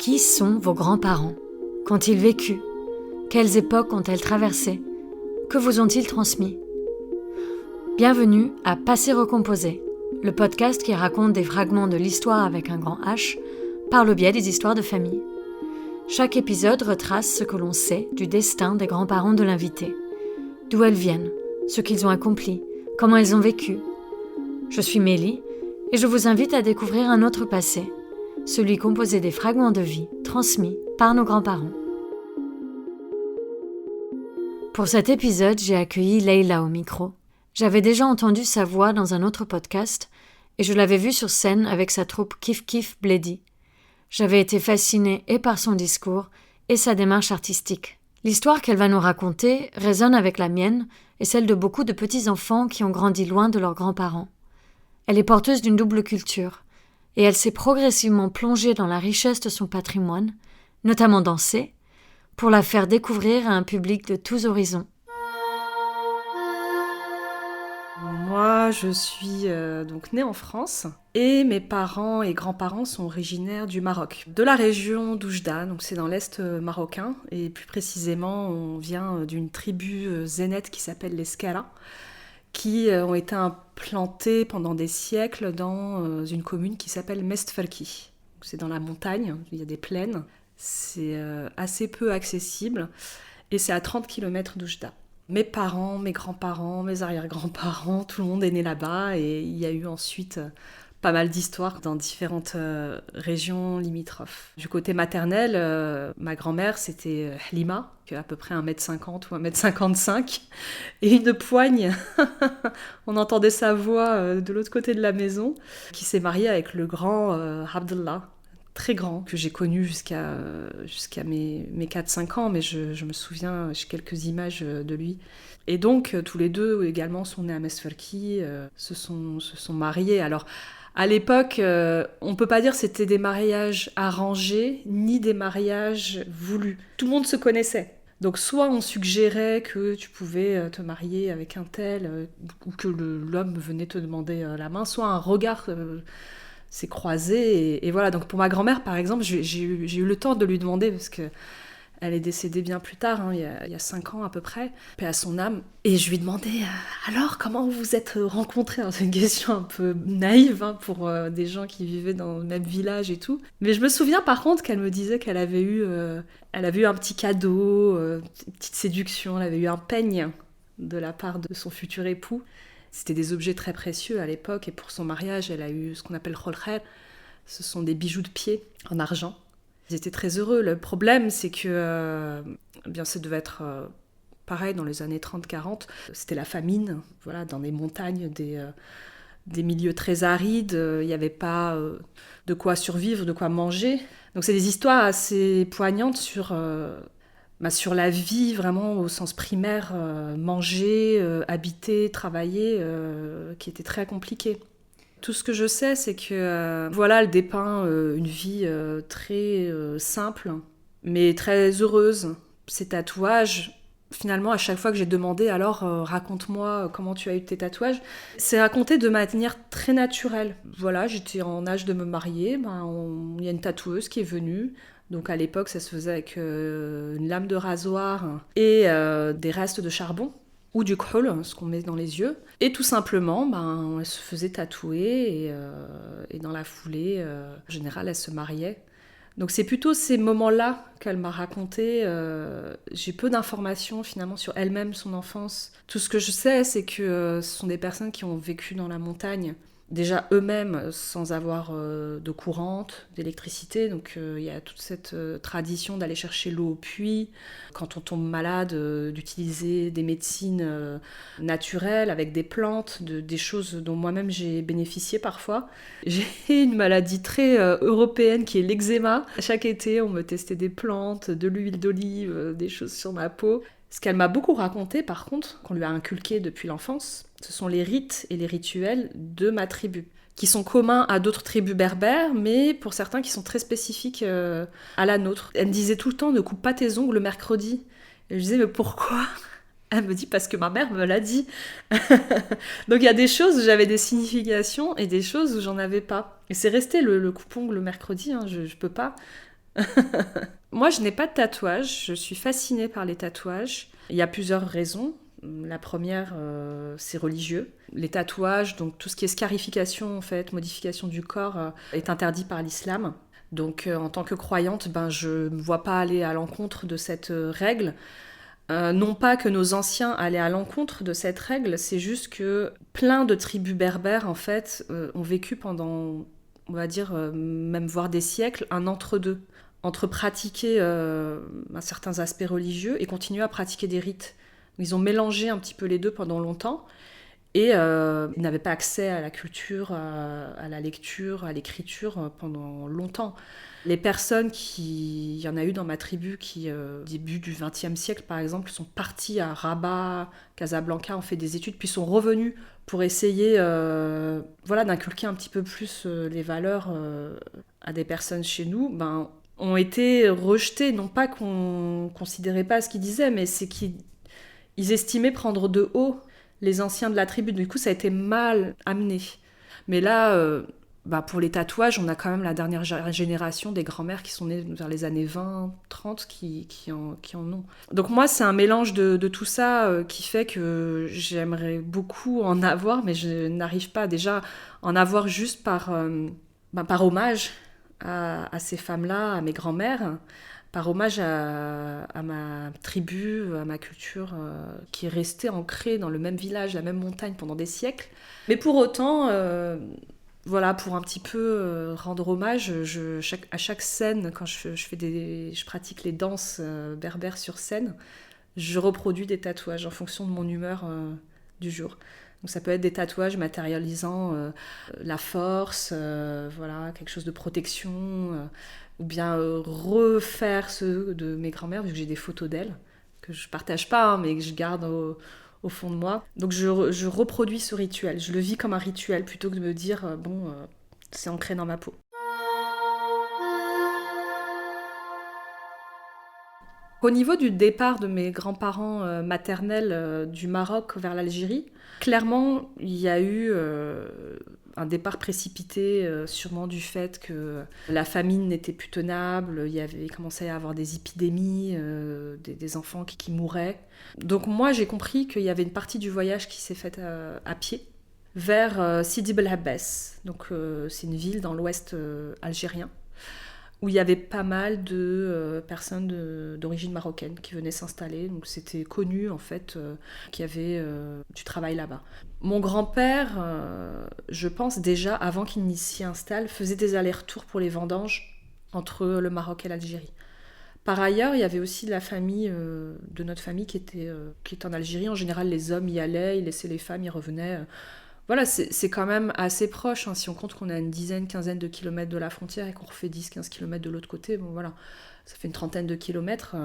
Qui sont vos grands-parents? Qu'ont-ils vécu? Quelles époques ont-elles traversées? Que vous ont-ils transmis? Bienvenue à Passé recomposé, le podcast qui raconte des fragments de l'histoire avec un grand H par le biais des histoires de famille. Chaque épisode retrace ce que l'on sait du destin des grands-parents de l'invité. D'où elles viennent, ce qu'ils ont accompli, comment elles ont vécu. Je suis Mélie et je vous invite à découvrir un autre passé, celui composé des fragments de vie transmis par nos grands-parents. Pour cet épisode, j'ai accueilli Leïla au micro. J'avais déjà entendu sa voix dans un autre podcast et je l'avais vue sur scène avec sa troupe Kif Kif Bledi. J'avais été fascinée et par son discours et sa démarche artistique. L'histoire qu'elle va nous raconter résonne avec la mienne et celle de beaucoup de petits-enfants qui ont grandi loin de leurs grands-parents. Elle est porteuse d'une double culture et elle s'est progressivement plongée dans la richesse de son patrimoine, notamment danser, pour la faire découvrir à un public de tous horizons. Moi, je suis donc née en France et mes parents et grands-parents sont originaires du Maroc, de la région d'Oujda, donc c'est dans l'est marocain, et plus précisément, on vient d'une tribu zénète qui s'appelle les Skara, qui ont été implantés pendant des siècles dans une commune qui s'appelle Mestferki. C'est dans la montagne, il y a des plaines, c'est assez peu accessible et c'est à 30 km d'Oujda. Mes parents, mes grands-parents, mes arrière-grands-parents, tout le monde est né là-bas et il y a eu ensuite pas mal d'histoires dans différentes régions limitrophes. Du côté maternel, ma grand-mère c'était Halima, qui a à peu près 1m50 ou 1m55, et une poigne, on entendait sa voix de l'autre côté de la maison, qui s'est mariée avec le grand Abdallah, très grand, que j'ai connu jusqu'à mes 4-5 ans, mais je me souviens, j'ai quelques images de lui. Et donc, tous les deux également sont nés à Mestferki, se sont mariés. Alors, à l'époque, on ne peut pas dire que c'était des mariages arrangés, ni des mariages voulus. Tout le monde se connaissait. Donc, soit on suggérait que tu pouvais te marier avec un tel, ou que l'homme venait te demander la main, soit un regard s'est croisé. Et voilà, donc pour ma grand-mère, par exemple, j'ai eu le temps de lui demander, parce que elle est décédée bien plus tard, il y a 5 ans à peu près, paix à son âme. Et je lui demandais, alors, comment vous vous êtes rencontrés? C'est une question un peu naïve pour des gens qui vivaient dans le même village et tout. Mais je me souviens par contre qu'elle me disait qu'elle avait eu un petit cadeau, une petite séduction, elle avait eu un peigne de la part de son futur époux. C'était des objets très précieux à l'époque, et pour son mariage, elle a eu ce qu'on appelle kholkher. Ce sont des bijoux de pied en argent. Ils étaient très heureux. Le problème, c'est que ça devait être pareil dans les années 30-40. C'était la famine, voilà, dans les montagnes, des milieux très arides. Il n'y avait pas de quoi survivre, de quoi manger. Donc c'est des histoires assez poignantes sur la vie vraiment au sens primaire, manger, habiter, travailler, qui était très compliqué. Tout ce que je sais, c'est que elle dépeint une vie très simple, mais très heureuse. Ses tatouages, finalement, à chaque fois que j'ai demandé, alors raconte-moi comment tu as eu tes tatouages, c'est raconté de manière très naturelle. Voilà, j'étais en âge de me marier, il y a une tatoueuse qui est venue. Donc à l'époque, ça se faisait avec une lame de rasoir et des restes de charbon ou du kohl, ce qu'on met dans les yeux. Et tout simplement, elle se faisait tatouer et dans la foulée, en général, elle se mariait. Donc c'est plutôt ces moments-là qu'elle m'a raconté. J'ai peu d'informations finalement sur elle-même, son enfance. Tout ce que je sais, c'est que ce sont des personnes qui ont vécu dans la montagne, déjà eux-mêmes sans avoir d'eau courante, d'électricité. Donc il y a toute cette tradition d'aller chercher l'eau au puits. Quand on tombe malade, d'utiliser des médecines naturelles avec des plantes, des choses dont moi-même j'ai bénéficié parfois. J'ai une maladie très européenne qui est l'eczéma. Chaque été, on me testait des plantes, de l'huile d'olive, des choses sur ma peau. Ce qu'elle m'a beaucoup raconté, par contre, qu'on lui a inculqué depuis l'enfance, ce sont les rites et les rituels de ma tribu, qui sont communs à d'autres tribus berbères, mais pour certains qui sont très spécifiques à la nôtre. Elle me disait tout le temps, ne coupe pas tes ongles le mercredi. Et je disais, mais pourquoi ? Elle me dit, parce que ma mère me l'a dit. Donc il y a des choses où j'avais des significations et des choses où j'en avais pas. Et c'est resté le coupe-ongle le mercredi, je peux pas. Moi, je n'ai pas de tatouage. Je suis fascinée par les tatouages. Il y a plusieurs raisons. La première, c'est religieux. Les tatouages, donc tout ce qui est scarification, en fait, modification du corps, est interdit par l'islam. Donc, en tant que croyante, je ne me vois pas aller à l'encontre de cette règle. Non pas que nos anciens allaient à l'encontre de cette règle, c'est juste que plein de tribus berbères, en fait, ont vécu pendant, on va dire, même voire des siècles, un entre-deux. Entre pratiquer certains aspects religieux et continuer à pratiquer des rites. Ils ont mélangé un petit peu les deux pendant longtemps et ils n'avaient pas accès à la culture, à la lecture, à l'écriture pendant longtemps. Les personnes il y en a eu dans ma tribu qui, début du XXe siècle par exemple, sont parties à Rabat, Casablanca, ont fait des études, puis sont revenus pour essayer d'inculquer un petit peu plus les valeurs à des personnes chez nous. Ont été rejetés, non pas qu'on considérait pas ce qu'ils disaient, mais c'est qu'ils estimaient prendre de haut les anciens de la tribu. Du coup, ça a été mal amené. Mais là, pour les tatouages, on a quand même la dernière génération des grands-mères qui sont nées vers les années 20, 30 qui en ont. Donc moi, c'est un mélange de tout ça qui fait que j'aimerais beaucoup en avoir, mais je n'arrive pas déjà à en avoir juste par hommage à ces femmes-là, à mes grands-mères, par hommage à ma tribu, à ma culture qui est restée ancrée dans le même village, la même montagne pendant des siècles. Mais pour autant, pour un petit peu rendre hommage, à chaque scène, quand je pratique les danses berbères sur scène, je reproduis des tatouages en fonction de mon humeur du jour. Donc ça peut être des tatouages matérialisant la force, quelque chose de protection, ou bien refaire ceux de mes grands-mères, vu que j'ai des photos d'elles, que je partage pas, mais que je garde au fond de moi. Donc je reproduis ce rituel, je le vis comme un rituel, plutôt que de me dire, c'est ancré dans ma peau. Au niveau du départ de mes grands-parents maternels du Maroc vers l'Algérie, clairement, il y a eu un départ précipité, sûrement du fait que la famine n'était plus tenable, il commençait à y avoir des épidémies, des enfants qui mouraient. Donc moi, j'ai compris qu'il y avait une partie du voyage qui s'est faite à pied vers Sidi Bel Abbès. Donc c'est une ville dans l'ouest algérien, où il y avait pas mal de personnes d'origine marocaine qui venaient s'installer. Donc c'était connu en fait qu'il y avait du travail là-bas. Mon grand-père, je pense déjà avant qu'il n'y s'y installe, faisait des allers-retours pour les vendanges entre le Maroc et l'Algérie. Par ailleurs, il y avait aussi la famille de notre famille qui était en Algérie. En général, les hommes y allaient, ils laissaient les femmes, ils revenaient. Voilà, c'est quand même assez proche, hein, si on compte qu'on a une dizaine, quinzaine de kilomètres de la frontière et qu'on refait 10-15 kilomètres de l'autre côté, ça fait une trentaine de kilomètres.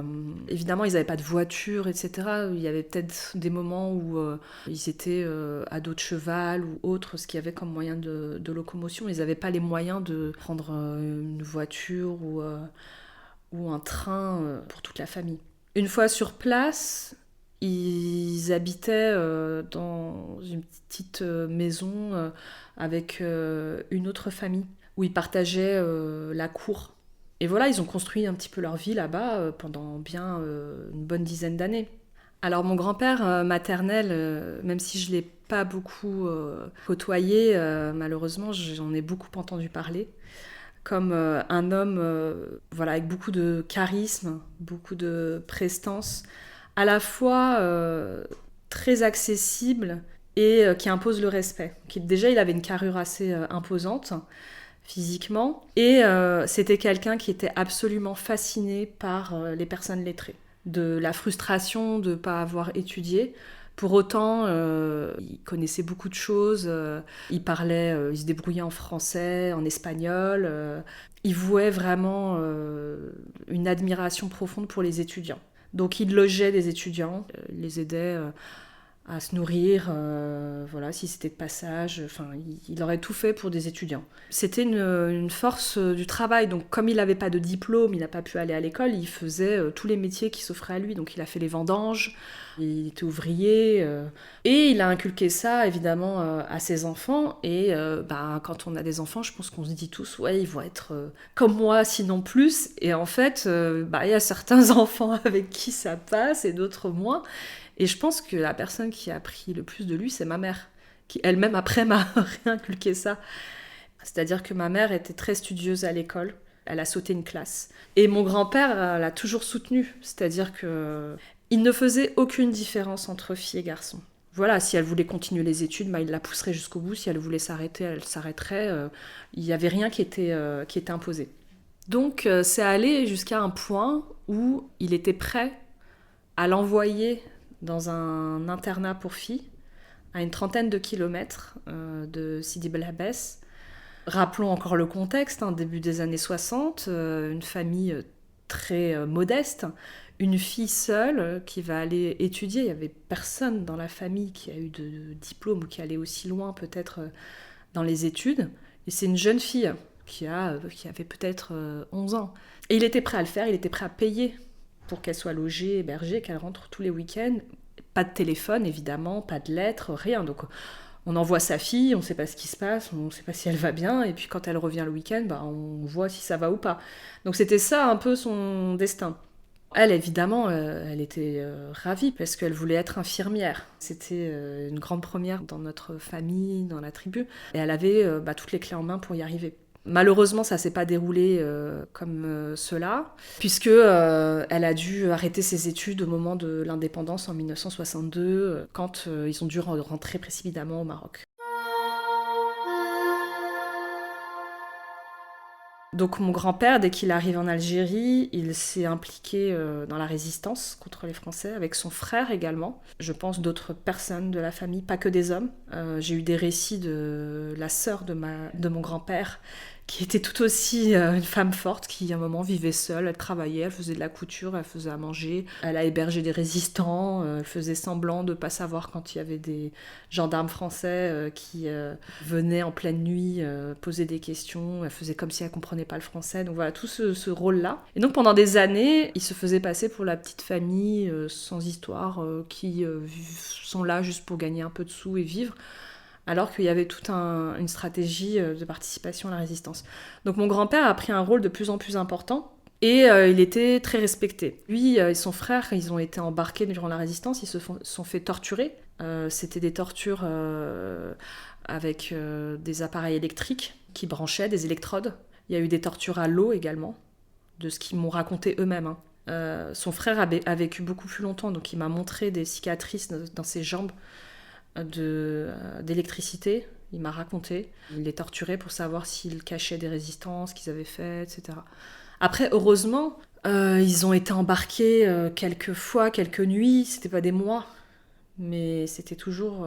Évidemment, ils n'avaient pas de voiture, etc. Il y avait peut-être des moments où ils étaient à dos de cheval ou autre, ce qu'il y avait comme moyen de locomotion. Ils n'avaient pas les moyens de prendre une voiture ou un train pour toute la famille. Une fois sur place, ils habitaient dans une petite maison avec une autre famille où ils partageaient la cour. Et voilà, ils ont construit un petit peu leur vie là-bas pendant bien une bonne dizaine d'années. Alors mon grand-père maternel, même si je ne l'ai pas beaucoup côtoyé, malheureusement j'en ai beaucoup entendu parler, comme un homme avec beaucoup de charisme, beaucoup de prestance, à la fois très accessible et qui impose le respect. Déjà, il avait une carrure assez imposante physiquement, et c'était quelqu'un qui était absolument fasciné par les personnes lettrées, de la frustration de ne pas avoir étudié. Pour autant, il connaissait beaucoup de choses, il se débrouillait en français, en espagnol, il vouait vraiment une admiration profonde pour les étudiants. Donc il logeait des étudiants, il les aidait à se nourrir, voilà, si c'était de passage. Enfin, il aurait tout fait pour des étudiants. C'était une force du travail. Donc, comme il n'avait pas de diplôme, il n'a pas pu aller à l'école, il faisait tous les métiers qui s'offraient à lui. Donc, il a fait les vendanges, il était ouvrier. Et il a inculqué ça, évidemment, à ses enfants. Et quand on a des enfants, je pense qu'on se dit tous, ouais, ils vont être comme moi, sinon plus. Et en fait, il y a certains enfants avec qui ça passe et d'autres moins. Et je pense que la personne qui a appris le plus de lui, c'est ma mère, qui elle-même après m'a réinculqué ça. C'est-à-dire que ma mère était très studieuse à l'école, elle a sauté une classe. Et mon grand-père l'a toujours soutenue, c'est-à-dire que il ne faisait aucune différence entre filles et garçons. Voilà, si elle voulait continuer les études, il la pousserait jusqu'au bout. Si elle voulait s'arrêter, elle s'arrêterait. Il n'y avait rien qui était imposé. Donc c'est allé jusqu'à un point où il était prêt à l'envoyer dans un internat pour filles, à une 30aine de kilomètres de Sidi Bel Abbès. Rappelons encore le contexte, début des années 60, une famille très modeste, une fille seule qui va aller étudier. Il n'y avait personne dans la famille qui a eu de diplôme ou qui allait aussi loin peut-être dans les études. Et c'est une jeune fille qui avait peut-être 11 ans. Et il était prêt à le faire, il était prêt à payer pour qu'elle soit logée, hébergée, qu'elle rentre tous les week-ends. Pas de téléphone, évidemment, pas de lettres, rien. Donc on envoie sa fille, on ne sait pas ce qui se passe, on ne sait pas si elle va bien, et puis quand elle revient le week-end, on voit si ça va ou pas. Donc c'était ça un peu son destin. Elle, évidemment, elle était ravie parce qu'elle voulait être infirmière. C'était une grande première dans notre famille, dans la tribu. Et elle avait toutes les clés en main pour y arriver. Malheureusement, ça ne s'est pas déroulé comme cela, puisque elle a dû arrêter ses études au moment de l'indépendance en 1962, quand ils ont dû rentrer précipitamment au Maroc. Donc mon grand-père, dès qu'il arrive en Algérie, il s'est impliqué dans la résistance contre les Français, avec son frère également. Je pense d'autres personnes de la famille, pas que des hommes. J'ai eu des récits de la sœur de mon grand-père, qui était tout aussi une femme forte, qui à un moment vivait seule, elle travaillait, elle faisait de la couture, elle faisait à manger, elle a hébergé des résistants, elle faisait semblant de ne pas savoir quand il y avait des gendarmes français qui venaient en pleine nuit poser des questions, elle faisait comme si elle comprenait pas le français, donc voilà, tout ce rôle-là. Et donc pendant des années, il se faisait passer pour la petite famille sans histoire, qui sont là juste pour gagner un peu de sous et vivre, alors qu'il y avait toute une stratégie de participation à la résistance. Donc mon grand-père a pris un rôle de plus en plus important, et il était très respecté. Lui et son frère, ils ont été embarqués durant la résistance, ils se sont fait torturer. C'était des tortures avec des appareils électriques qui branchaient, des électrodes. Il y a eu des tortures à l'eau également, de ce qu'ils m'ont raconté eux-mêmes. Son frère a vécu beaucoup plus longtemps, donc il m'a montré des cicatrices dans ses jambes d'électricité. Il m'a raconté. Il les torturait pour savoir s'ils cachaient des résistances qu'ils avaient faites, etc. Après, heureusement, ils ont été embarqués quelques fois, quelques nuits. C'était pas des mois, mais c'était toujours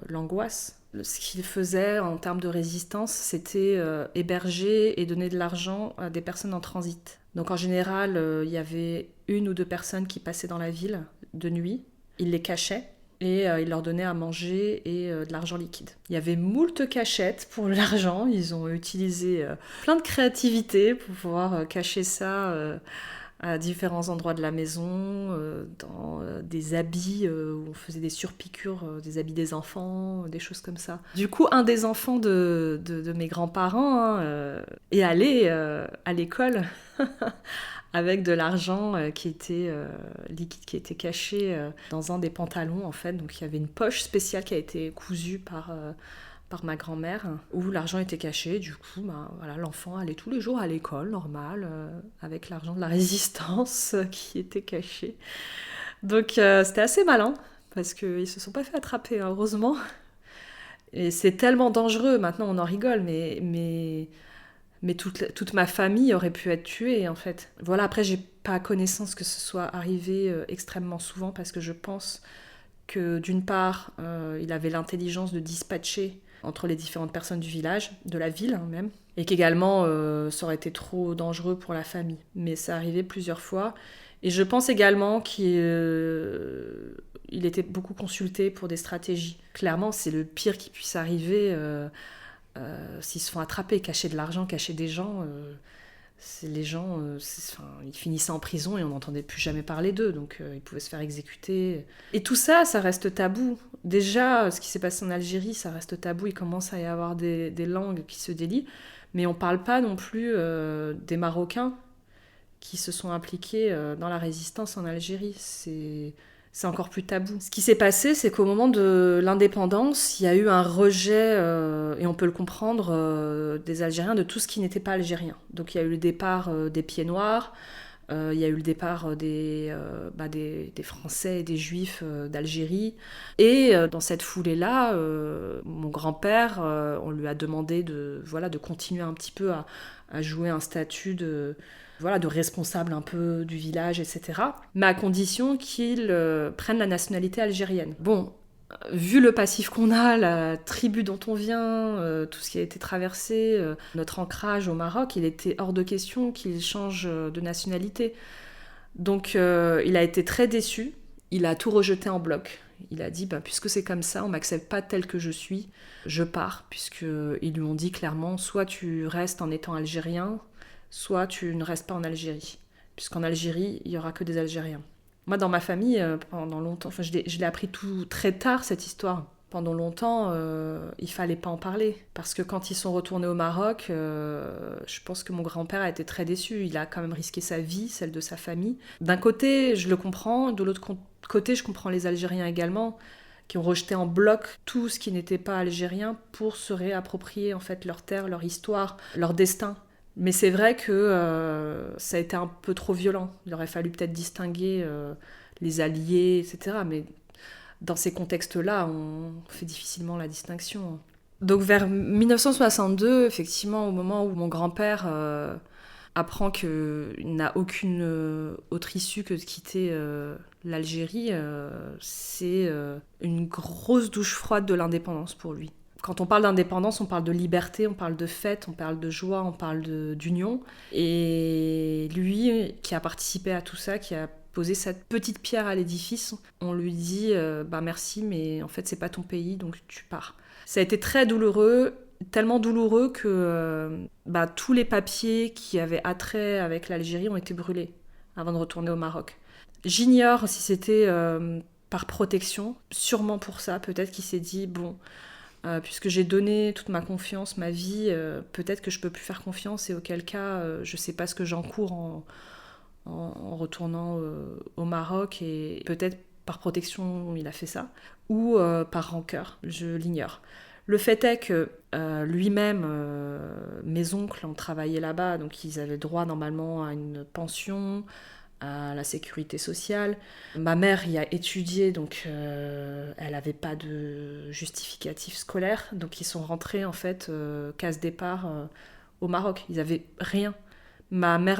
l'angoisse. Ce qu'ils faisaient en termes de résistance, c'était héberger et donner de l'argent à des personnes en transit. Donc en général, il y avait 1 ou 2 personnes qui passaient dans la ville de nuit. Ils les cachaient et ils leur donnaient à manger et de l'argent liquide. Il y avait moult cachettes pour l'argent. Ils ont utilisé plein de créativité pour pouvoir cacher ça à différents endroits de la maison, dans des habits où on faisait des surpiqûres, des habits des enfants, des choses comme ça. Du coup, un des enfants de mes grands-parents est allé à l'école avec de l'argent qui était liquide, qui était caché dans un des pantalons, en fait. Donc il y avait une poche spéciale qui a été cousue par ma grand-mère, où l'argent était caché. Du coup, voilà, l'enfant allait tous les jours à l'école, normal, avec l'argent de la résistance qui était caché. Donc c'était assez malin, parce qu'ils se sont pas fait attraper, heureusement. Et c'est tellement dangereux, maintenant on en rigole, mais toute ma famille aurait pu être tuée, en fait. Voilà, après, j'ai pas connaissance que ce soit arrivé extrêmement souvent, parce que je pense que, d'une part, il avait l'intelligence de dispatcher entre les différentes personnes du village, de la ville même, et qu'également, ça aurait été trop dangereux pour la famille. Mais ça arrivait plusieurs fois. Et je pense également il était beaucoup consulté pour des stratégies. Clairement, c'est le pire qui puisse arriver s'ils se font attraper, cacher de l'argent, cacher des gens. Les gens, ils finissaient en prison et on n'entendait plus jamais parler d'eux, donc ils pouvaient se faire exécuter. Et tout ça, ça reste tabou. Déjà, ce qui s'est passé en Algérie, ça reste tabou. Il commence à y avoir des langues qui se délient, mais on ne parle pas non plus des Marocains qui se sont impliqués dans la résistance en Algérie. C'est encore plus tabou. Ce qui s'est passé, c'est qu'au moment de l'indépendance, il y a eu un rejet, et on peut le comprendre, des Algériens de tout ce qui n'était pas algérien. Donc il y a eu le départ des Pieds Noirs, il y a eu le départ des Français et des Juifs d'Algérie. Et dans cette foulée-là, mon grand-père, on lui a demandé de continuer un petit peu à jouer un statut de responsable un peu du village, etc. Mais à condition qu'il prenne la nationalité algérienne. Bon, vu le passif qu'on a, la tribu dont on vient, tout ce qui a été traversé, notre ancrage au Maroc, il était hors de question qu'il change de nationalité. Donc il a été très déçu, il a tout rejeté en bloc. Il a dit, puisque c'est comme ça, on ne m'accepte pas tel que je suis, je pars, puisqu'ils lui ont dit clairement, soit tu restes en étant algérien, soit tu ne restes pas en Algérie, puisqu'en Algérie, il n'y aura que des Algériens. Moi, dans ma famille, pendant longtemps, je l'ai appris tout très tard, cette histoire. Pendant longtemps, il ne fallait pas en parler, parce que quand ils sont retournés au Maroc, je pense que mon grand-père a été très déçu. Il a quand même risqué sa vie, celle de sa famille. D'un côté, je le comprends, de l'autre côté, je comprends les Algériens également, qui ont rejeté en bloc tout ce qui n'était pas algérien pour se réapproprier en fait leur terre, leur histoire, leur destin. Mais c'est vrai que ça a été un peu trop violent. Il aurait fallu peut-être distinguer les alliés, etc. Mais dans ces contextes-là, on fait difficilement la distinction. Donc vers 1962, effectivement, au moment où mon grand-père apprend qu'il n'a aucune autre issue que de quitter l'Algérie, c'est une grosse douche froide de l'indépendance pour lui. Quand on parle d'indépendance, on parle de liberté, on parle de fête, on parle de joie, on parle d'union. Et lui, qui a participé à tout ça, qui a posé cette petite pierre à l'édifice, on lui dit merci, mais en fait, c'est pas ton pays, donc tu pars. Ça a été très douloureux, tellement douloureux que tous les papiers qui avaient attrait avec l'Algérie ont été brûlés avant de retourner au Maroc. J'ignore si c'était par protection, sûrement pour ça, peut-être qu'il s'est dit, puisque j'ai donné toute ma confiance, ma vie, peut-être que je peux plus faire confiance et auquel cas, je sais pas ce que j'encours en retournant au Maroc et peut-être par protection il a fait ça, ou par rancœur, je l'ignore. Le fait est que lui-même, mes oncles ont travaillé là-bas, donc ils avaient droit normalement à une pension, à la sécurité sociale. Ma mère y a étudié, donc elle n'avait pas de justificatif scolaire, donc ils sont rentrés en fait case départ au Maroc. Ils n'avaient rien. Ma mère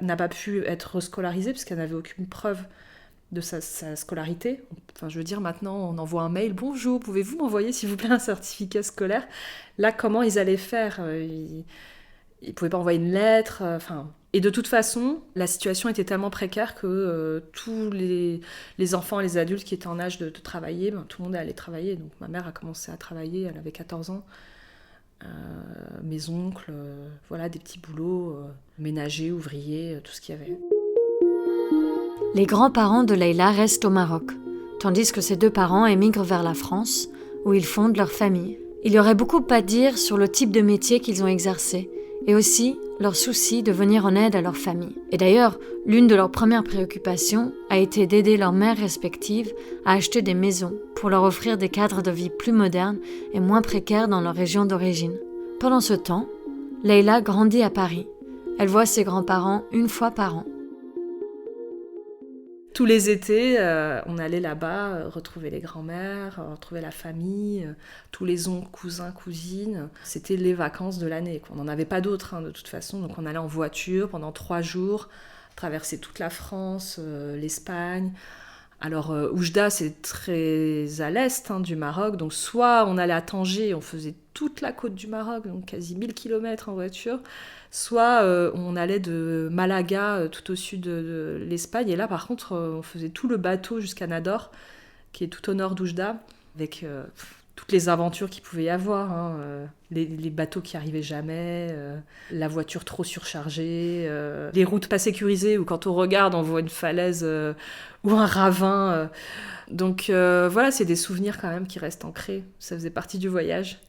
n'a pas pu être rescolarisée parce qu'elle n'avait aucune preuve de sa scolarité. Enfin, je veux dire, maintenant, on envoie un mail. Bonjour, pouvez-vous m'envoyer, s'il vous plaît, un certificat scolaire ? Là, comment ils allaient faire ? Ils ne pouvaient pas envoyer une lettre. Et de toute façon, la situation était tellement précaire que tous les enfants et les adultes qui étaient en âge de travailler, tout le monde allait travailler. Donc, ma mère a commencé à travailler, elle avait 14 ans. Mes oncles, des petits boulots, ménagers, ouvriers, tout ce qu'il y avait. Les grands-parents de Leïla restent au Maroc, tandis que ses deux parents émigrent vers la France, où ils fondent leur famille. Il y aurait beaucoup à dire sur le type de métier qu'ils ont exercé, et aussi leur souci de venir en aide à leur famille. Et d'ailleurs, l'une de leurs premières préoccupations a été d'aider leurs mères respectives à acheter des maisons pour leur offrir des cadres de vie plus modernes et moins précaires dans leur région d'origine. Pendant ce temps, Leïla grandit à Paris. Elle voit ses grands-parents une fois par an. Tous les étés, on allait là-bas retrouver les grands-mères, retrouver la famille, tous les oncles, cousins, cousines. C'était les vacances de l'année, quoi. On n'en avait pas d'autres, de toute façon. Donc on allait en voiture pendant 3 jours, traverser toute la France, l'Espagne, Alors, Oujda, c'est très à l'est du Maroc, donc soit on allait à Tanger, on faisait toute la côte du Maroc, donc quasi 1000 km en voiture, soit on allait de Malaga, tout au sud de l'Espagne, et là par contre, on faisait tout le bateau jusqu'à Nador, qui est tout au nord d'Oujda, avec toutes les aventures qu'il pouvait y avoir, les bateaux qui arrivaient jamais, la voiture trop surchargée, les routes pas sécurisées où quand on regarde on voit une falaise ou un ravin. Donc voilà, c'est des souvenirs quand même qui restent ancrés. Ça faisait partie du voyage.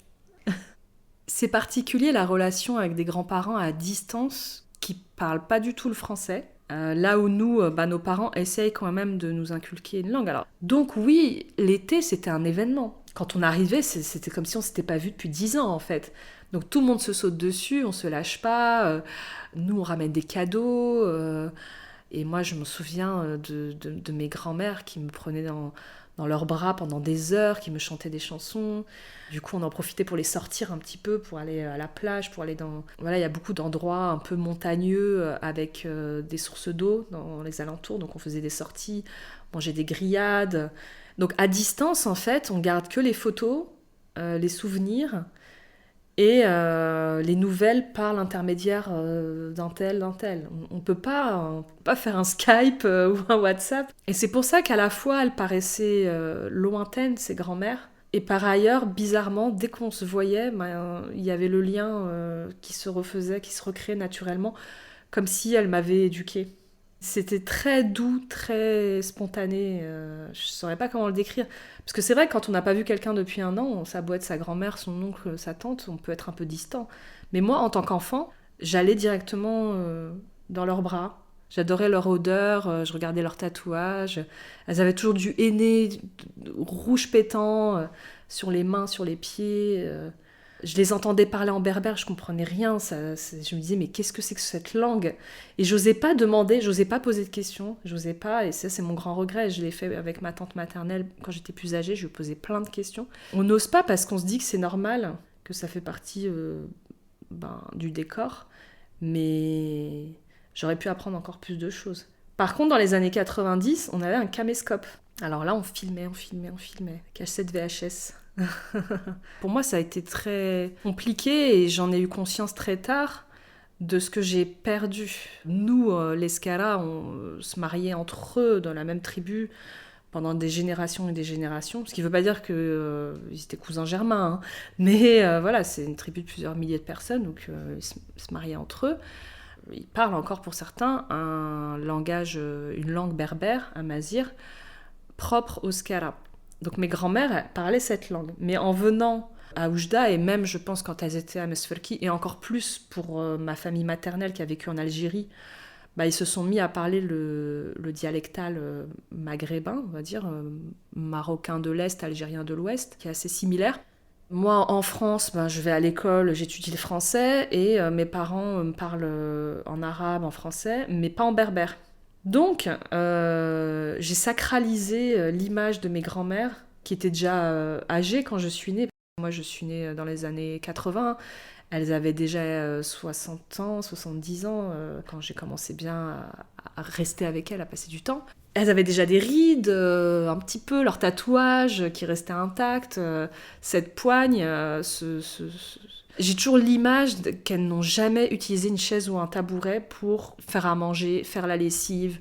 C'est particulier la relation avec des grands-parents à distance qui parlent pas du tout le français. Là où nous, nos parents essayent quand même de nous inculquer une langue. Alors, donc oui, l'été, c'était un événement. Quand on arrivait, c'était comme si on s'était pas vu depuis 10 ans, en fait. Donc tout le monde se saute dessus, on se lâche pas. Nous, on ramène des cadeaux. Et moi, je me souviens de mes grands-mères qui me prenaient dans leurs bras pendant des heures, qui me chantaient des chansons. Du coup, on en profitait pour les sortir un petit peu, pour aller à la plage, pour aller dans... Voilà, il y a beaucoup d'endroits un peu montagneux avec des sources d'eau dans les alentours. Donc, on faisait des sorties, on mangeait des grillades. Donc, à distance, en fait, on garde que les photos, les souvenirs et les nouvelles par l'intermédiaire d'un tel. On peut pas faire un Skype ou un WhatsApp. Et c'est pour ça qu'à la fois, elles paraissaient lointaines, ces grands-mères. Et par ailleurs, bizarrement, dès qu'on se voyait, il y avait le lien qui se refaisait, qui se recréait naturellement, comme si elles m'avaient éduquée. C'était très doux, très spontané. Je ne saurais pas comment le décrire. Parce que c'est vrai que quand on n'a pas vu quelqu'un depuis un an, ça doit être sa grand-mère, son oncle, sa tante, on peut être un peu distant. Mais moi, en tant qu'enfant, j'allais directement dans leurs bras. J'adorais leur odeur, je regardais leurs tatouages. Elles avaient toujours du henné rouge pétant sur les mains, sur les pieds. Je les entendais parler en berbère, je comprenais rien. Je me disais, mais qu'est-ce que c'est que cette langue? Et j'osais pas demander, j'osais pas poser de questions, j'osais pas, et ça c'est mon grand regret. Je l'ai fait avec ma tante maternelle quand j'étais plus âgée, je lui posais plein de questions. On n'ose pas parce qu'on se dit que c'est normal, que ça fait partie du décor, mais j'aurais pu apprendre encore plus de choses. Par contre, dans les années 90, on avait un caméscope. Alors là, on filmait, cassette VHS. Pour moi, ça a été très compliqué et j'en ai eu conscience très tard de ce que j'ai perdu. Nous, les Skara, on se mariait entre eux dans la même tribu pendant des générations et des générations, ce qui ne veut pas dire qu'ils étaient cousins germains, mais voilà, c'est une tribu de plusieurs milliers de personnes, donc ils se mariaient entre eux. Ils parlent encore pour certains une langue berbère, un mazir, propre aux Skara. Donc mes grands-mères parlaient cette langue. Mais en venant à Oujda, et même je pense quand elles étaient à Mesferki, et encore plus pour ma famille maternelle qui a vécu en Algérie, ils se sont mis à parler le dialectal maghrébin, on va dire, marocain de l'Est, algérien de l'Ouest, qui est assez similaire. Moi, en France, je vais à l'école, j'étudie le français, et mes parents me parlent en arabe, en français, mais pas en berbère. Donc, j'ai sacralisé l'image de mes grands-mères, qui étaient déjà âgées quand je suis née. Moi, je suis née dans les années 80. Elles avaient déjà 60 ans, 70 ans, quand j'ai commencé bien à rester avec elles, à passer du temps. Elles avaient déjà des rides, un petit peu, leurs tatouages qui restaient intacts, cette poigne, J'ai toujours l'image qu'elles n'ont jamais utilisé une chaise ou un tabouret pour faire à manger, faire la lessive.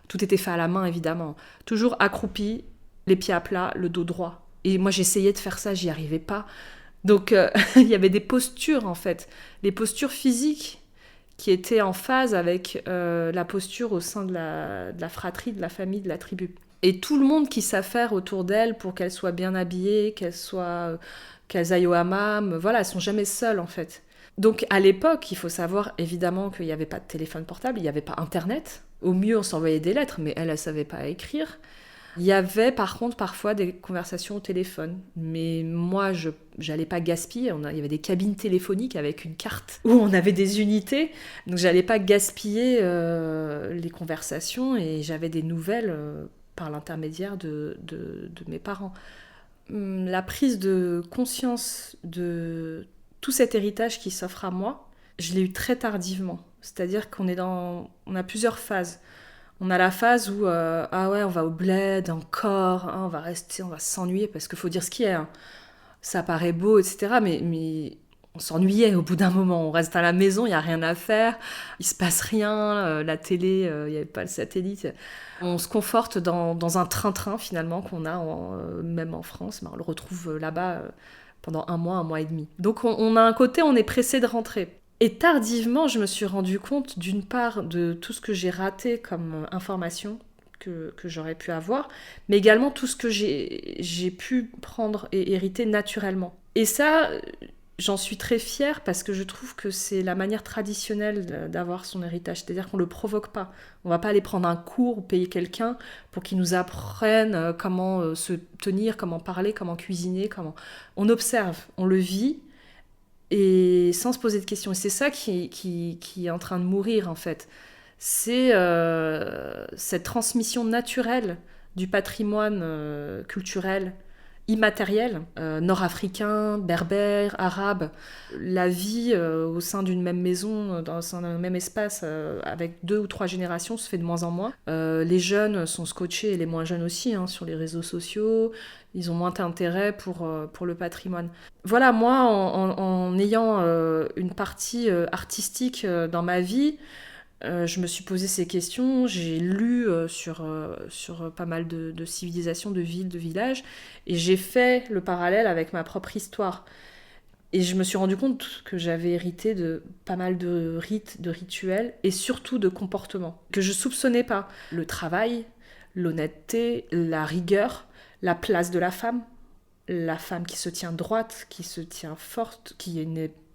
Tout était fait à la main, évidemment. Toujours accroupies, les pieds à plat, le dos droit. Et moi, j'essayais de faire ça, j'y arrivais pas. Donc, il y avait des postures, en fait. Les postures physiques qui étaient en phase avec la posture au sein de la fratrie, de la famille, de la tribu. Et tout le monde qui s'affaire autour d'elles pour qu'elles soient bien habillées, qu'elles aillent au hammam, voilà, elles sont jamais seules en fait. Donc à l'époque, il faut savoir évidemment qu'il n'y avait pas de téléphone portable, il n'y avait pas internet. Au mieux, on s'envoyait des lettres, mais elles ne savaient pas écrire. Il y avait par contre parfois des conversations au téléphone, mais moi je n'allais pas gaspiller. Il y avait des cabines téléphoniques avec une carte où on avait des unités, donc j'allais pas gaspiller les conversations et j'avais des nouvelles par l'intermédiaire de mes parents. La prise de conscience de tout cet héritage qui s'offre à moi, je l'ai eu très tardivement. C'est-à-dire qu'on a plusieurs phases. On a la phase où ah ouais, on va au bled encore, hein, on va rester, on va s'ennuyer parce qu'il faut dire ce qui est. Hein. Ça paraît beau, etc. Mais on s'ennuyait au bout d'un moment. On reste à la maison, il n'y a rien à faire, il se passe rien, la télé, il n'y avait pas le satellite. On se conforte dans un train-train finalement qu'on a même en France. On le retrouve là-bas pendant un mois et demi. Donc on a un côté, on est pressé de rentrer. Et tardivement, je me suis rendu compte d'une part de tout ce que j'ai raté comme information que j'aurais pu avoir, mais également tout ce que j'ai pu prendre et hériter naturellement. Et ça, j'en suis très fière parce que je trouve que c'est la manière traditionnelle d'avoir son héritage, c'est-à-dire qu'on ne le provoque pas. On ne va pas aller prendre un cours ou payer quelqu'un pour qu'il nous apprenne comment se tenir, comment parler, comment cuisiner, comment... On observe, on le vit, et sans se poser de questions. Et c'est ça qui est en train de mourir, en fait. C'est cette transmission naturelle du patrimoine culturel immatériel, nord-africain, berbère, arabe. La vie au sein d'une même maison, dans un même espace, avec 2 ou 3 générations, se fait de moins en moins. Les jeunes sont scotchés, et les moins jeunes aussi, hein, sur les réseaux sociaux. Ils ont moins d'intérêt pour le patrimoine. Voilà, moi, en ayant une partie artistique dans ma vie, je me suis posé ces questions, j'ai lu sur pas mal de civilisations, de villes, de villages, et j'ai fait le parallèle avec ma propre histoire. Et je me suis rendu compte que j'avais hérité de pas mal de rites, de rituels, et surtout de comportements que je soupçonnais pas. Le travail, l'honnêteté, la rigueur, la place de la femme qui se tient droite, qui se tient forte, qui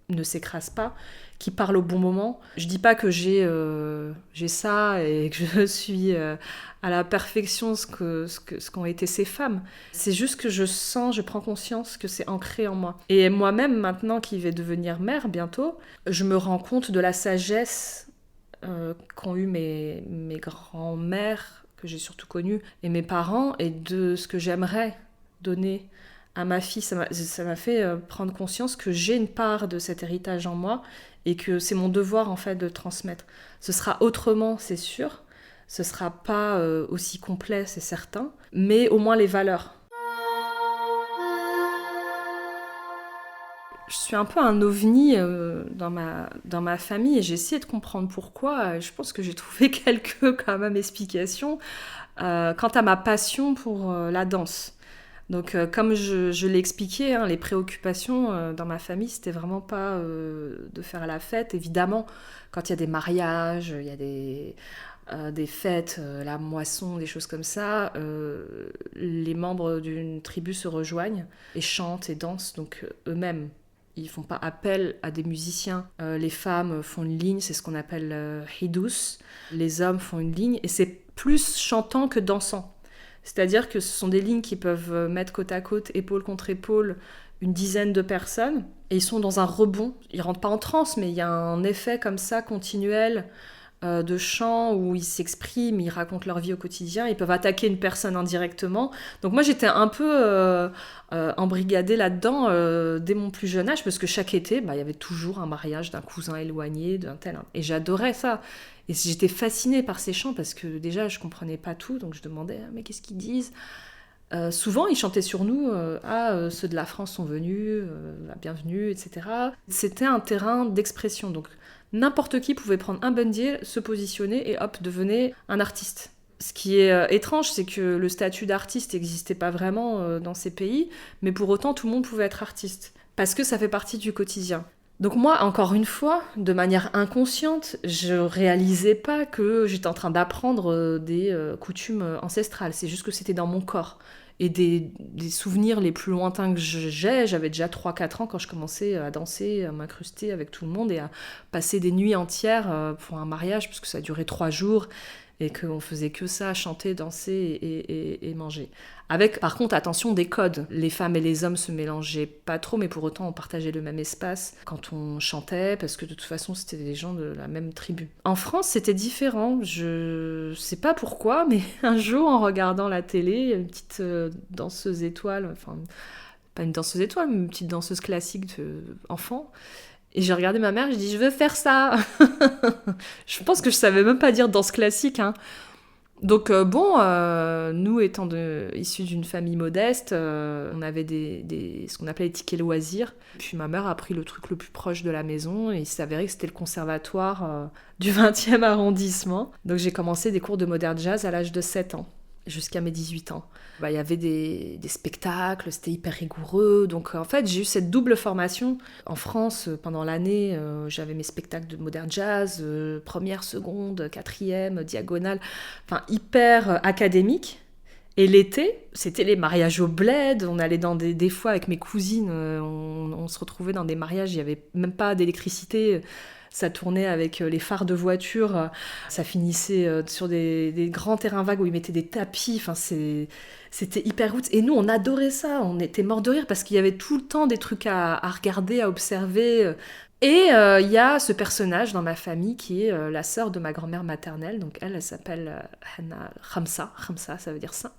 ne s'écrase pas, qui parle au bon moment. Je dis pas que j'ai ça et que je suis à la perfection ce qu'ont été ces femmes. C'est juste que je prends conscience que c'est ancré en moi. Et moi-même, maintenant qui vais devenir mère bientôt, je me rends compte de la sagesse qu'ont eu mes grands-mères, que j'ai surtout connues, et mes parents, et de ce que j'aimerais donner à ma fille. Ça m'a fait prendre conscience que j'ai une part de cet héritage en moi et que c'est mon devoir en fait de le transmettre. Ce sera autrement, c'est sûr. Ce sera pas aussi complet, c'est certain, mais au moins les valeurs. Je suis un peu un ovni dans ma famille et j'ai essayé de comprendre pourquoi. Je pense que j'ai trouvé quelques quand même explications quant à ma passion pour la danse. Donc, comme je l'ai expliqué, hein, les préoccupations dans ma famille, c'était vraiment pas de faire la fête. Évidemment, quand il y a des mariages, il y a des fêtes, la moisson, des choses comme ça, les membres d'une tribu se rejoignent et chantent et dansent. Donc, eux-mêmes, ils font pas appel à des musiciens. Les femmes font une ligne, c'est ce qu'on appelle hidous. Les hommes font une ligne et c'est plus chantant que dansant. C'est-à-dire que ce sont des lignes qui peuvent mettre côte à côte, épaule contre épaule, une dizaine de personnes, et ils sont dans un rebond. Ils rentrent pas en transe, mais il y a un effet comme ça, continuel, de chant, où ils s'expriment, ils racontent leur vie au quotidien, ils peuvent attaquer une personne indirectement. Donc moi, j'étais un peu embrigadée là-dedans dès mon plus jeune âge, parce que chaque été, il y avait toujours un mariage d'un cousin éloigné, d'un tel, et j'adorais ça. Et j'étais fascinée par ces chants parce que déjà je comprenais pas tout, donc je demandais mais qu'est-ce qu'ils disent. Souvent ils chantaient sur nous ceux de la France sont venus, la bienvenue, etc. C'était un terrain d'expression, donc n'importe qui pouvait prendre un bandier, se positionner et hop devenait un artiste. Ce qui est étrange, c'est que le statut d'artiste n'existait pas vraiment dans ces pays, mais pour autant tout le monde pouvait être artiste parce que ça fait partie du quotidien. Donc moi, encore une fois, de manière inconsciente, je réalisais pas que j'étais en train d'apprendre des coutumes ancestrales. C'est juste que c'était dans mon corps. Et des souvenirs les plus lointains que j'avais déjà 3-4 ans quand je commençais à danser, à m'incruster avec tout le monde et à passer des nuits entières pour un mariage, puisque ça durait 3 jours et qu'on faisait que ça, chanter, danser et manger. Avec, par contre, attention, des codes. Les femmes et les hommes se mélangeaient pas trop, mais pour autant, on partageait le même espace quand on chantait, parce que de toute façon, c'était des gens de la même tribu. En France, c'était différent. Je sais pas pourquoi, mais un jour, en regardant la télé, une petite danseuse étoile, enfin, pas une danseuse étoile, mais une petite danseuse classique enfant. Et j'ai regardé ma mère, j'ai dit « je veux faire ça !» Je pense que je savais même pas dire danse classique, hein. Donc nous étant issus d'une famille modeste, on avait ce qu'on appelait les tickets loisirs. Puis ma mère a pris le truc le plus proche de la maison et il s'est avéré que c'était le conservatoire du 20e arrondissement. Donc j'ai commencé des cours de modern jazz à l'âge de 7 ans, jusqu'à mes 18 ans. Il y avait des spectacles, c'était hyper rigoureux. Donc en fait, j'ai eu cette double formation. En France, pendant l'année, j'avais mes spectacles de modern jazz, première, seconde, quatrième, diagonale, enfin hyper académique. Et l'été, c'était les mariages au bled. On allait dans des fois avec mes cousines, on se retrouvait dans des mariages, il n'y avait même pas d'électricité. Ça tournait avec les phares de voiture, ça finissait sur des grands terrains vagues où ils mettaient des tapis, enfin c'était hyper roots. Et nous, on adorait ça, on était morts de rire parce qu'il y avait tout le temps des trucs à regarder, à observer. Et il y a ce personnage dans ma famille qui est la sœur de ma grand-mère maternelle, donc elle s'appelle Hana Khamsa, Khamsa ça veut dire 5.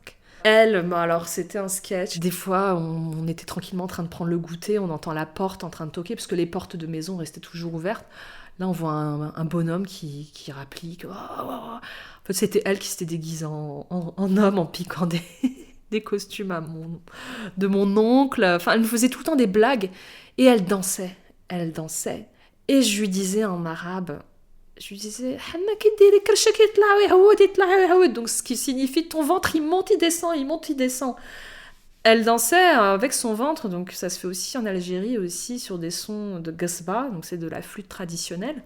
Elle, alors c'était un sketch. Des fois, on était tranquillement en train de prendre le goûter, on entend la porte en train de toquer, parce que les portes de maison restaient toujours ouvertes. Là, on voit un bonhomme qui rapplique. Oh, oh, oh. En fait, c'était elle qui s'était déguisée en homme en piquant des costumes de mon oncle. Enfin, elle me faisait tout le temps des blagues. Et elle dansait. Elle dansait. Et je lui disais en arabe... Je lui disais, donc ce qui signifie ton ventre il monte, il descend, il monte, il descend. Elle dansait avec son ventre, donc ça se fait aussi en Algérie, aussi sur des sons de gasba, donc c'est de la flûte traditionnelle.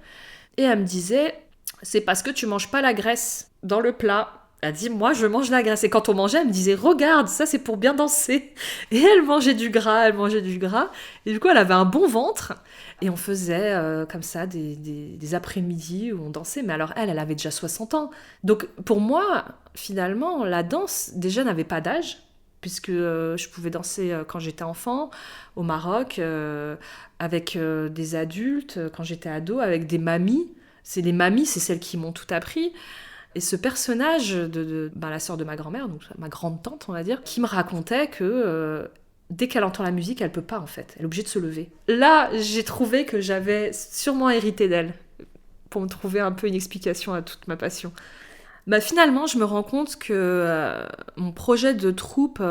Et elle me disait, c'est parce que tu manges pas la graisse dans le plat. Elle dit, moi je mange la graisse. Et quand on mangeait, elle me disait, regarde, ça c'est pour bien danser. Et elle mangeait du gras, elle mangeait du gras. Et du coup, elle avait un bon ventre. Et on faisait comme ça des après-midi où on dansait. Mais alors elle avait déjà 60 ans. Donc pour moi, finalement, la danse déjà n'avait pas d'âge, puisque je pouvais danser quand j'étais enfant, au Maroc, avec des adultes, quand j'étais ado, avec des mamies. Les mamies, c'est celles qui m'ont tout appris. Et ce personnage de la sœur de ma grand-mère, donc ma grande-tante, on va dire, qui me racontait que dès qu'elle entend la musique, elle peut pas, en fait. Elle est obligée de se lever. Là, j'ai trouvé que j'avais sûrement hérité d'elle, pour me trouver un peu une explication à toute ma passion. Finalement, je me rends compte que mon projet de troupe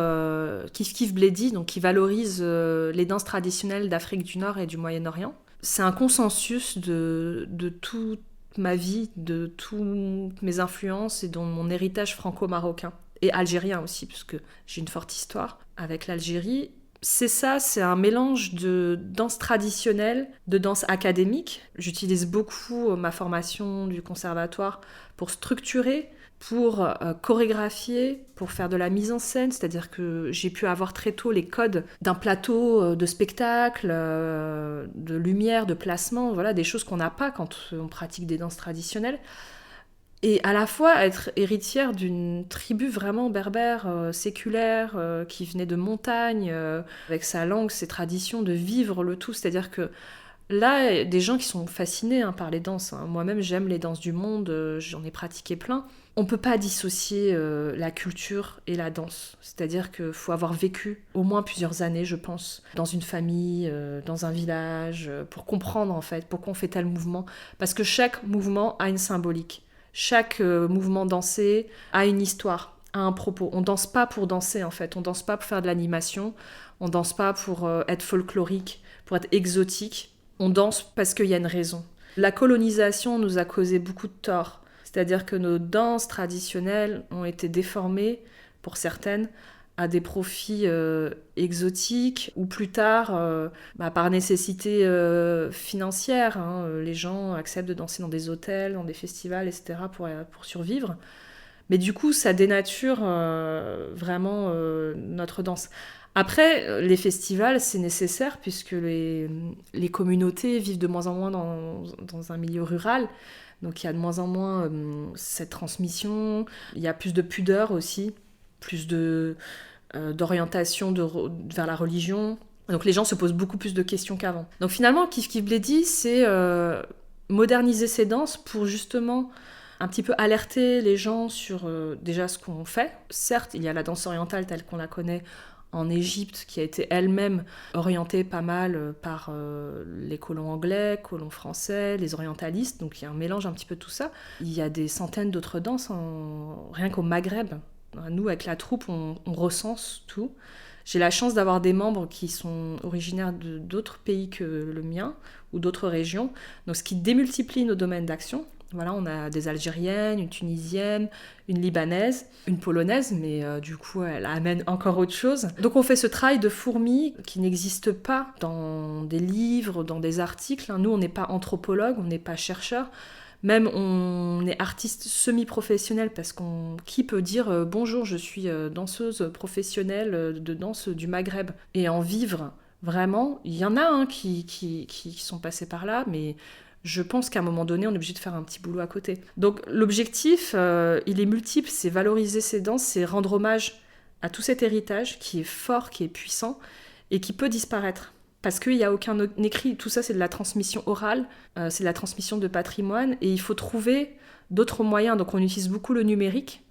Kif Kif Bledi, donc qui valorise les danses traditionnelles d'Afrique du Nord et du Moyen-Orient, c'est un consensus de toute ma vie, de toutes mes influences et de mon héritage franco-marocain. Et algérien aussi, puisque j'ai une forte histoire avec l'Algérie. C'est un mélange de danse traditionnelle, de danse académique. J'utilise beaucoup ma formation du conservatoire pour structurer, pour chorégraphier, pour faire de la mise en scène, c'est-à-dire que j'ai pu avoir très tôt les codes d'un plateau de spectacle, de lumière, de placement, voilà, des choses qu'on n'a pas quand on pratique des danses traditionnelles. Et à la fois être héritière d'une tribu vraiment berbère, séculaire, qui venait de montagne, avec sa langue, ses traditions, de vivre le tout. C'est-à-dire que là, des gens qui sont fascinés par les danses. Moi-même, j'aime les danses du monde, j'en ai pratiqué plein. On ne peut pas dissocier la culture et la danse. C'est-à-dire qu'il faut avoir vécu au moins plusieurs années, je pense, dans une famille, dans un village, pour comprendre en fait pourquoi on fait tel mouvement. Parce que chaque mouvement a une symbolique. Chaque mouvement dansé a une histoire, a un propos. On danse pas pour danser en fait, on danse pas pour faire de l'animation, on danse pas pour être folklorique, pour être exotique. On danse parce qu'il y a une raison. La colonisation nous a causé beaucoup de tort, c'est-à-dire que nos danses traditionnelles ont été déformées, pour certaines, à des profits exotiques, ou plus tard, par nécessité financière. Les gens acceptent de danser dans des hôtels, dans des festivals, etc. pour survivre. Mais du coup, ça dénature vraiment notre danse. Après, les festivals, c'est nécessaire puisque les communautés vivent de moins en moins dans un milieu rural. Donc il y a de moins en moins cette transmission. Il y a plus de pudeur aussi, plus d'orientation vers la religion. Donc les gens se posent beaucoup plus de questions qu'avant. Donc finalement, Kif Kif Bledi, c'est moderniser ces danses pour justement un petit peu alerter les gens sur déjà ce qu'on fait. Certes, il y a la danse orientale telle qu'on la connaît en Égypte, qui a été elle-même orientée pas mal par les colons anglais, colons français, les orientalistes, donc il y a un mélange un petit peu de tout ça. Il y a des centaines d'autres danses, rien qu'au Maghreb. Nous, avec la troupe, on recense tout. J'ai la chance d'avoir des membres qui sont originaires d'autres pays que le mien, ou d'autres régions, donc ce qui démultiplie nos domaines d'action. Voilà, on a des Algériennes, une Tunisienne, une Libanaise, une Polonaise, mais du coup, elle amène encore autre chose. Donc on fait ce travail de fourmi qui n'existe pas dans des livres, dans des articles. Nous, on n'est pas anthropologue, on n'est pas chercheur. Même on est artiste semi-professionnel parce qui peut dire bonjour, je suis danseuse professionnelle de danse du Maghreb et en vivre vraiment. Il y en a qui sont passés par là, mais je pense qu'à un moment donné, on est obligé de faire un petit boulot à côté. Donc l'objectif, il est multiple, c'est valoriser ces danses, c'est rendre hommage à tout cet héritage qui est fort, qui est puissant et qui peut disparaître. Parce qu'il n'y a aucun écrit, tout ça c'est de la transmission orale, c'est de la transmission de patrimoine, et il faut trouver d'autres moyens. Donc on utilise beaucoup le numérique,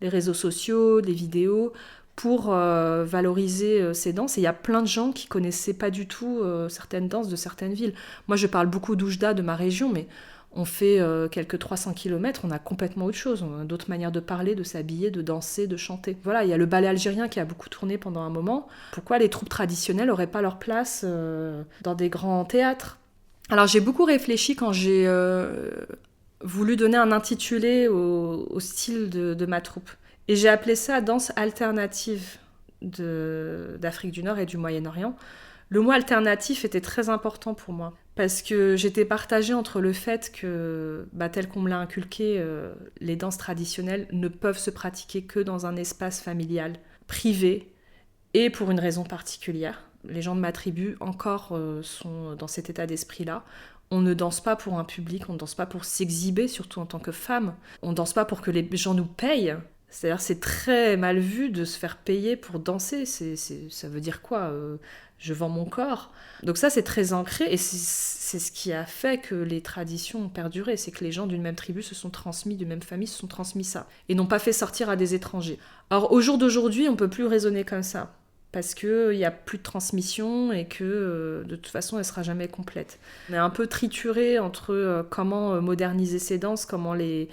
les réseaux sociaux, les vidéos, pour valoriser ces danses. Et il y a plein de gens qui ne connaissaient pas du tout certaines danses de certaines villes. Moi je parle beaucoup d'Oujda, de ma région, mais on fait quelques 300 km, on a complètement autre chose. On a d'autres manières de parler, de s'habiller, de danser, de chanter. Voilà, il y a le ballet algérien qui a beaucoup tourné pendant un moment. Pourquoi les troupes traditionnelles n'auraient pas leur place dans des grands théâtres ? Alors j'ai beaucoup réfléchi quand j'ai voulu donner un intitulé au style de ma troupe. Et j'ai appelé ça danse alternative d'Afrique du Nord et du Moyen-Orient. Le mot alternatif était très important pour moi, parce que j'étais partagée entre le fait que, tel qu'on me l'a inculqué, les danses traditionnelles ne peuvent se pratiquer que dans un espace familial, privé, et pour une raison particulière. Les gens de ma tribu, encore, sont dans cet état d'esprit-là. On ne danse pas pour un public, on ne danse pas pour s'exhiber, surtout en tant que femme. On ne danse pas pour que les gens nous payent. C'est-à-dire, c'est très mal vu de se faire payer pour danser. Ça veut dire quoi ? Je vends mon corps. Donc ça, c'est très ancré, et c'est ce qui a fait que les traditions ont perduré. C'est que les gens d'une même tribu se sont transmis, d'une même famille se sont transmis ça, et n'ont pas fait sortir à des étrangers. Alors, au jour d'aujourd'hui, on ne peut plus raisonner comme ça, parce qu'il n'y a plus de transmission, et que de toute façon, elle ne sera jamais complète. On est un peu trituré entre comment moderniser ces danses, comment les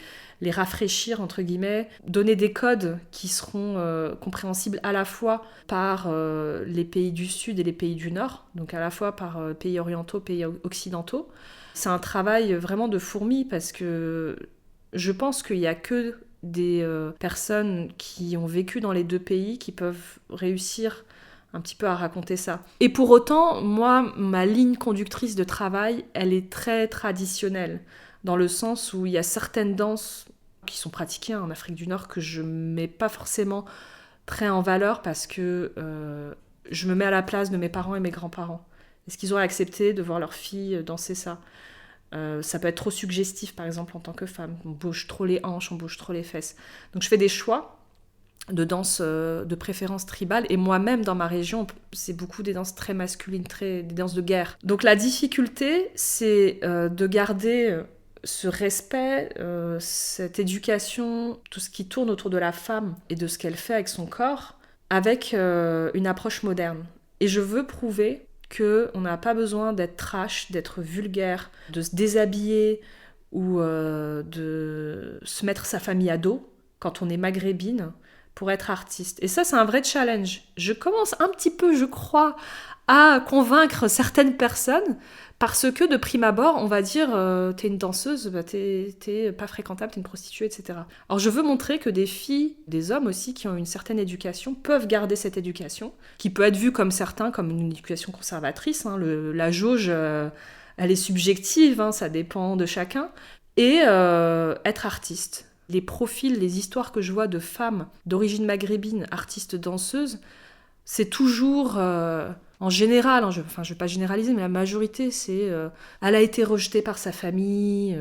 rafraîchir, entre guillemets, donner des codes qui seront compréhensibles à la fois par les pays du Sud et les pays du Nord, donc à la fois par pays orientaux, pays occidentaux. C'est un travail vraiment de fourmi, parce que je pense qu'il n'y a que des personnes qui ont vécu dans les deux pays qui peuvent réussir un petit peu à raconter ça. Et pour autant, moi, ma ligne conductrice de travail, elle est très traditionnelle, dans le sens où il y a certaines danses qui sont pratiquées en Afrique du Nord que je ne mets pas forcément très en valeur, parce que je me mets à la place de mes parents et mes grands-parents. Est-ce qu'ils auraient accepté de voir leur fille danser ça ? Ça peut être trop suggestif, par exemple, en tant que femme. On bouge trop les hanches, on bouge trop les fesses. Donc je fais des choix de danse de préférence tribale, et moi-même, dans ma région, c'est beaucoup des danses très masculines, des danses de guerre. Donc la difficulté, c'est de garder ce respect, cette éducation, tout ce qui tourne autour de la femme et de ce qu'elle fait avec son corps, avec une approche moderne. Et je veux prouver qu'on n'a pas besoin d'être trash, d'être vulgaire, de se déshabiller ou de se mettre sa famille à dos quand on est maghrébine pour être artiste. Et ça, c'est un vrai challenge. Je commence un petit peu, je crois, à convaincre certaines personnes, parce que de prime abord, on va dire t'es une danseuse, t'es pas fréquentable, t'es une prostituée, etc. Alors je veux montrer que des filles, des hommes aussi, qui ont une certaine éducation, peuvent garder cette éducation, qui peut être vue comme certains, comme une éducation conservatrice. La jauge, elle est subjective, ça dépend de chacun. Et être artiste. Les profils, les histoires que je vois de femmes d'origine maghrébine, artistes danseuses, c'est toujours... en général, je ne vais pas généraliser, mais la majorité, c'est elle a été rejetée par sa famille,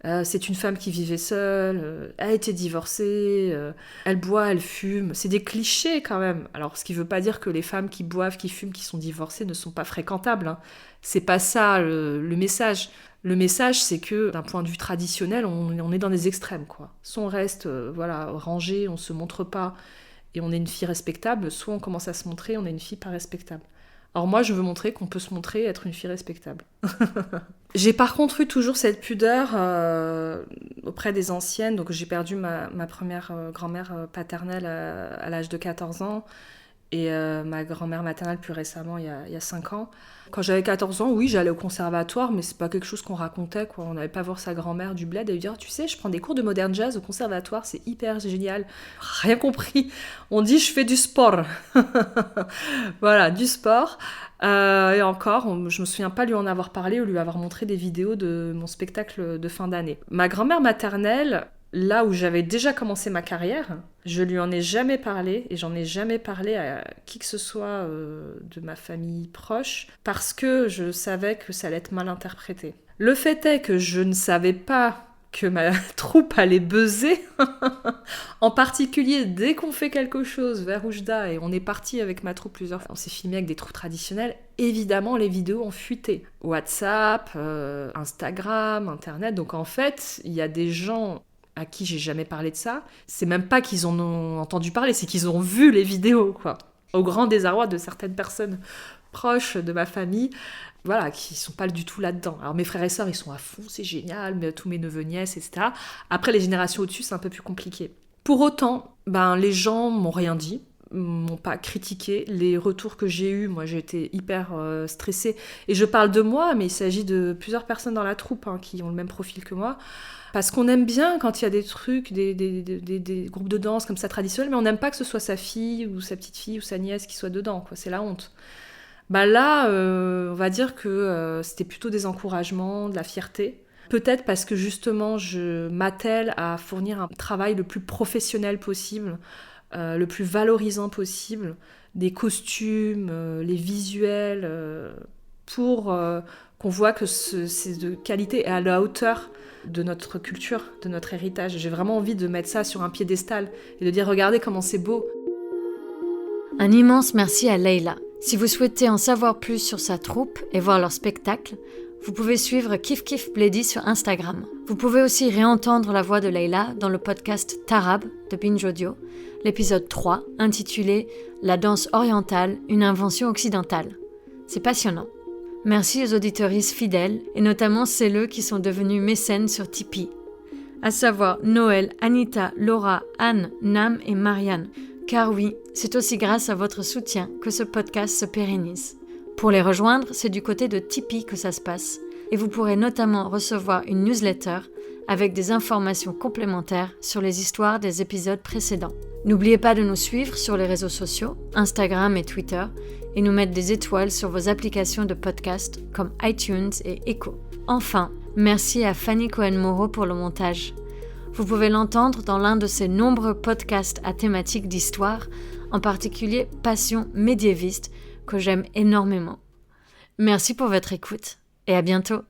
c'est une femme qui vivait seule, elle a été divorcée, elle boit, elle fume. C'est des clichés quand même. Alors, ce qui ne veut pas dire que les femmes qui boivent, qui fument, qui sont divorcées ne sont pas fréquentables. C'est pas ça le message. Le message, c'est que d'un point de vue traditionnel, on est dans des extrêmes, quoi. Soit on reste rangé, on ne se montre pas, et on est une fille respectable, soit on commence à se montrer, on est une fille pas respectable. Alors moi, je veux montrer qu'on peut se montrer être une fille respectable. J'ai par contre eu toujours cette pudeur auprès des anciennes. Donc j'ai perdu ma première grand-mère paternelle à l'âge de 14 ans et ma grand-mère maternelle plus récemment, il y a 5 ans. Quand j'avais 14 ans, oui, j'allais au conservatoire, mais c'est pas quelque chose qu'on racontait, quoi. On n'allait pas voir sa grand-mère du bled et lui dire « Tu sais, je prends des cours de modern jazz au conservatoire, c'est hyper génial. » Rien compris. On dit « Je fais du sport. » Voilà, du sport. Et encore, je me souviens pas lui en avoir parlé ou lui avoir montré des vidéos de mon spectacle de fin d'année. Ma grand-mère maternelle, là où j'avais déjà commencé ma carrière, je lui en ai jamais parlé et j'en ai jamais parlé à qui que ce soit de ma famille proche parce que je savais que ça allait être mal interprété. Le fait est que je ne savais pas que ma troupe allait buzzer, en particulier dès qu'on fait quelque chose vers Oujda et on est parti avec ma troupe plusieurs fois, on s'est filmé avec des troupes traditionnelles, évidemment les vidéos ont fuité. WhatsApp, Instagram, Internet, donc en fait il y a des gens à qui j'ai jamais parlé de ça, c'est même pas qu'ils en ont entendu parler, c'est qu'ils ont vu les vidéos, quoi. Au grand désarroi de certaines personnes proches de ma famille, voilà, qui sont pas du tout là-dedans. Alors mes frères et sœurs, ils sont à fond, c'est génial, mais tous mes neveux, nièces, etc. Après, les générations au-dessus, c'est un peu plus compliqué. Pour autant, les gens m'ont rien dit, m'ont pas critiqué. Les retours que j'ai eus, moi j'ai été hyper stressée. Et je parle de moi, mais il s'agit de plusieurs personnes dans la troupe qui ont le même profil que moi. Parce qu'on aime bien quand il y a des trucs, des groupes de danse comme ça traditionnels, mais on n'aime pas que ce soit sa fille ou sa petite fille ou sa nièce qui soit dedans, quoi. C'est la honte. Là, on va dire que c'était plutôt des encouragements, de la fierté. Peut-être parce que justement, je m'attelle à fournir un travail le plus professionnel possible, le plus valorisant possible, des costumes, les visuels, pour qu'on voit que c'est de qualité et à la hauteur de notre culture, de notre héritage. J'ai vraiment envie de mettre ça sur un piédestal et de dire « Regardez comment c'est beau ». Un immense merci à Leïla. Si vous souhaitez en savoir plus sur sa troupe et voir leur spectacle, vous pouvez suivre Kif Kif Bledi sur Instagram. Vous pouvez aussi réentendre la voix de Leïla dans le podcast Tarab de Binge Audio, l'épisode 3, intitulé « La danse orientale, une invention occidentale ». C'est passionnant. Merci aux auditeuristes fidèles, et notamment celles qui sont devenues mécènes sur Tipeee, à savoir Noël, Anita, Laura, Anne, Nam et Marianne. Car oui, c'est aussi grâce à votre soutien que ce podcast se pérennise. Pour les rejoindre, c'est du côté de Tipeee que ça se passe, et vous pourrez notamment recevoir une newsletter avec des informations complémentaires sur les histoires des épisodes précédents. N'oubliez pas de nous suivre sur les réseaux sociaux, Instagram et Twitter, et nous mettre des étoiles sur vos applications de podcast comme iTunes et Echo. Enfin, merci à Fanny Cohen-Moreau pour le montage. Vous pouvez l'entendre dans l'un de ses nombreux podcasts à thématique d'histoire, en particulier Passion médiéviste, que j'aime énormément. Merci pour votre écoute et à bientôt.